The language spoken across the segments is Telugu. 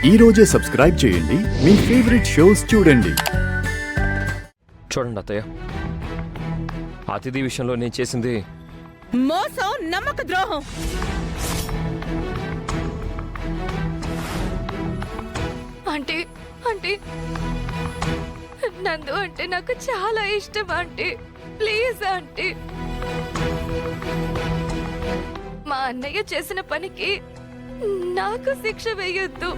ఈ రోజే సబ్స్క్రైబ్ చేయండి మీ ఫేవరెట్ షోస్ చూడండి. చూడండి అత్తయ్య, అతిథి విషయంలో నేను చేసింది మోసం, నమ్మక ద్రోహం. ఆంటీ ఆంటీ నందు అంటే నాకు చాలా ఇష్టం ఆంటీ. ప్లీజ్ ఆంటీ, మా అన్నయ్య చేసిన పనికి నాకు శిక్ష వేయొద్దు.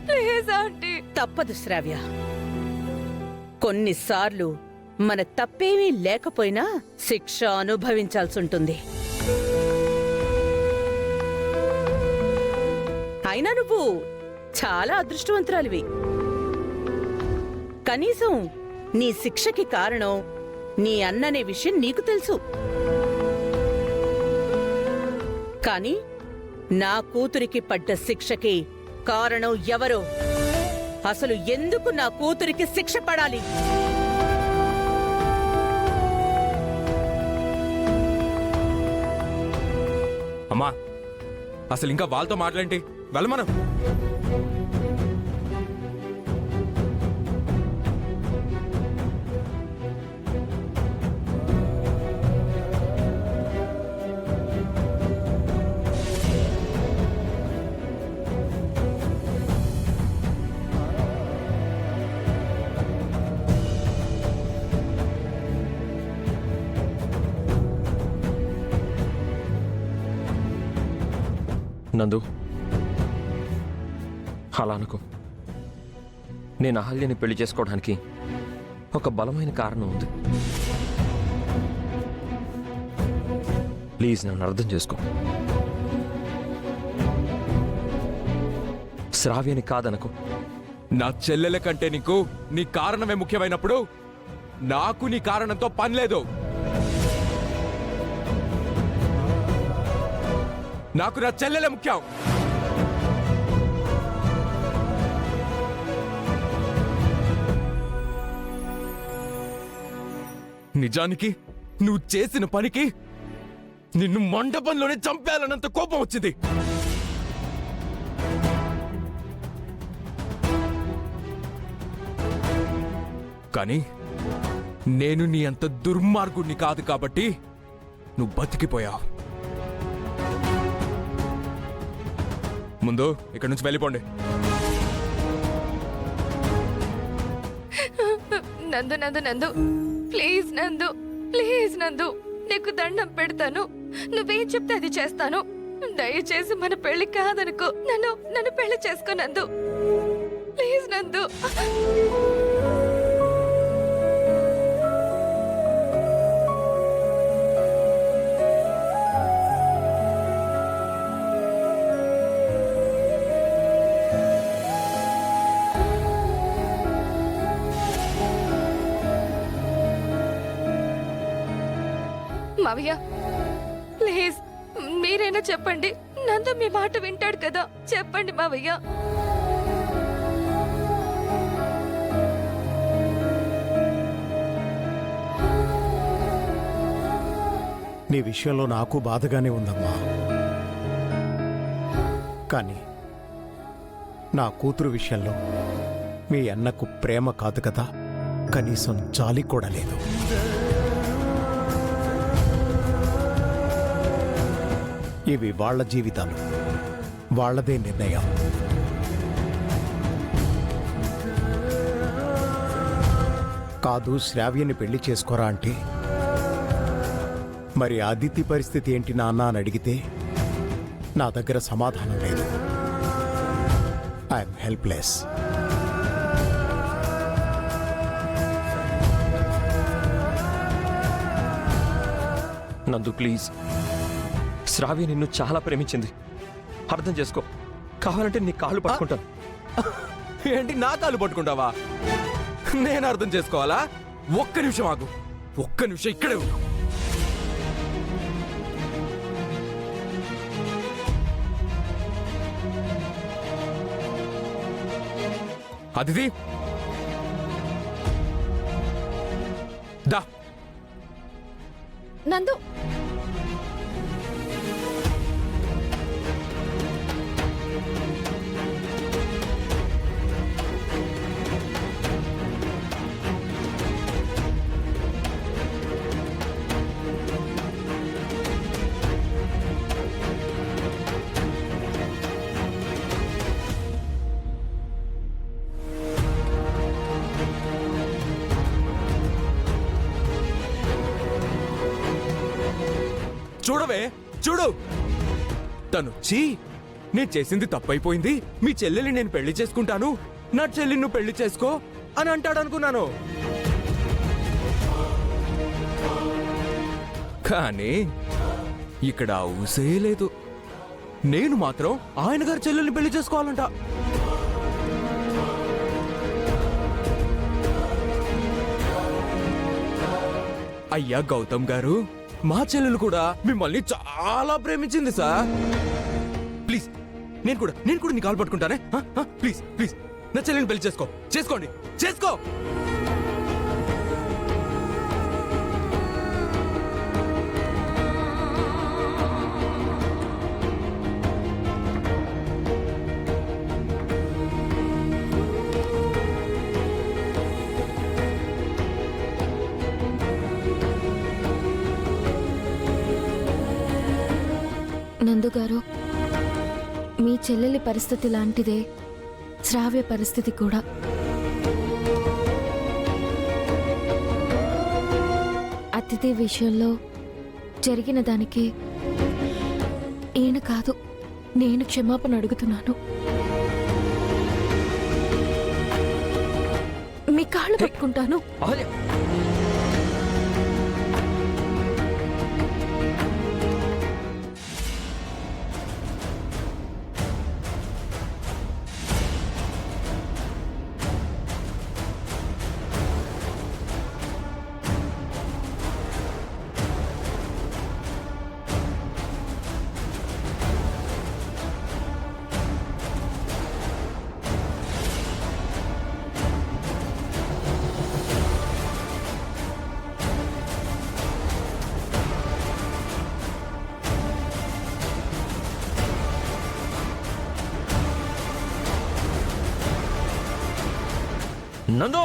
Please aunty. తప్పదు శ్రావ్య. కొన్నిసార్లు మన తప్పేమీ లేకపోయినా శిక్ష అనుభవించాల్సి ఉంటుంది. అయినా నువ్వు చాలా అదృష్టవంతురాలివి. కనీసం నీ శిక్షకి కారణం నీ అన్ననే విషయం నీకు తెలుసు. కాని నా కూతురికి పడ్డ శిక్షకి కారణం ఎవరో, అసలు ఎందుకు నా కూతురికి శిక్ష పడాలి? అమ్మా, అసలు ఇంకా వాళ్ళతో మాట్లాడి వెళ్ళమను. నందు, అలా అనుకో. నేను అహల్యని పెళ్లి చేసుకోవడానికి ఒక బలమైన కారణం ఉంది. ప్లీజ్ నన్ను అర్థం చేసుకో. శ్రావ్యని కాదనుకో. నా చెల్లెల కంటే నీకు నీ కారణమే ముఖ్యమైనప్పుడు నాకు నీ కారణంతో పని లేదు. నాకు నా చెల్లెలే ముఖ్యం. నిజానికి నువ్వు చేసిన పనికి నిన్ను మండపంలోనే చంపేయాలన్నంత కోపం వచ్చింది. కానీ నేను నీ అంత దుర్మార్గుడిని కాదు కాబట్టి నువ్వు బతికిపోయావు. ముందు ఇక్కడి నుంచి వెళ్ళిపోండి. నందు నందు నందు, ప్లీజ్ నందు, ప్లీజ్ నందు, నీకు దండం పెడతాను. నువ్వేం చెప్తే అది చేస్తాను. దయచేసి మన పెళ్లి కాదనుకో. నన్ను పెళ్లి చేసుకో నందు. ప్లీజ్ నందు. మావయ్య, ప్లీజ్ మీరైనా చెప్పండి. నందు మీ మాట వింటాడు కదా. చెప్పండి మావయ్య. నీ విషయంలో నాకు బాధగానే ఉందమ్మా. కానీ నా కూతురు విషయంలో మీ అన్నకు ప్రేమ కాదు కదా, కనీసం జాలి కూడా లేదు. ఇవి వాళ్ళ జీవితాలు, వాళ్ళదే నిర్ణయం. కాదు శ్రావ్యని పెళ్లి చేసుకోరా అంటే, మరి అదితి పరిస్థితి ఏంటి నాన్న అని అడిగితే నా దగ్గర సమాధానం లేదు. I'm helpless. నందు ప్లీజ్, శ్రావ్య నిన్ను చాలా ప్రేమించింది. అర్థం చేసుకో. కావాలంటే నీ కాళ్ళు పట్టుకుంటాను. ఏంటి నా కాళ్ళు పట్టుకుంటావా? నేను అర్థం చేసుకోవాలా? ఒక్క నిమిషం ఆగు. ఒక్క నిమిషం ఇక్కడే ఉండు. అదితి, దా. నందు చూడవే చూడు తనొచ్చి నేను చేసింది తప్పైపోయింది, మీ చెల్లెల్ని నేను పెళ్లి చేసుకుంటాను, నా చెల్లిని నువ్వు పెళ్లి చేసుకో అని అంటాడనుకున్నాను. కానీ ఇక్కడ ఆ ఊసే లేదు. నేను మాత్రం ఆయన గారి చెల్లెల్ని పెళ్లి చేసుకోవాలంట. అయ్యా గౌతమ్ గారు, మా చెల్లెలు కూడా మిమ్మల్ని చాలా ప్రేమించింది సార్. ప్లీజ్ నేను కూడా నీ కాలు పట్టుకుంటానే. ప్లీజ్ ప్లీజ్ నా చెల్లెని పెళ్లి చేసుకోండి చేసుకో. నందుగారు, మీ చెల్లెలి పరిస్థితి లాంటిదే శ్రావ్య పరిస్థితి కూడా. అతిథి విషయంలో జరిగిన దానికి ఈయన కాదు, నేను క్షమాపణ అడుగుతున్నాను. మీ కాళ్ళు పట్టుకుంటాను. అహల్య, నందు,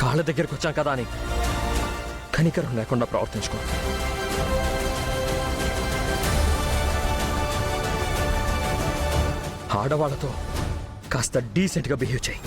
కాళ్ళ దగ్గరికి వచ్చాం కదా అని కనికరం లేకుండా ప్రవర్తించుకో. ఆడవాళ్లతో కాస్త డీసెంట్గా బిహేవ్ చేయి.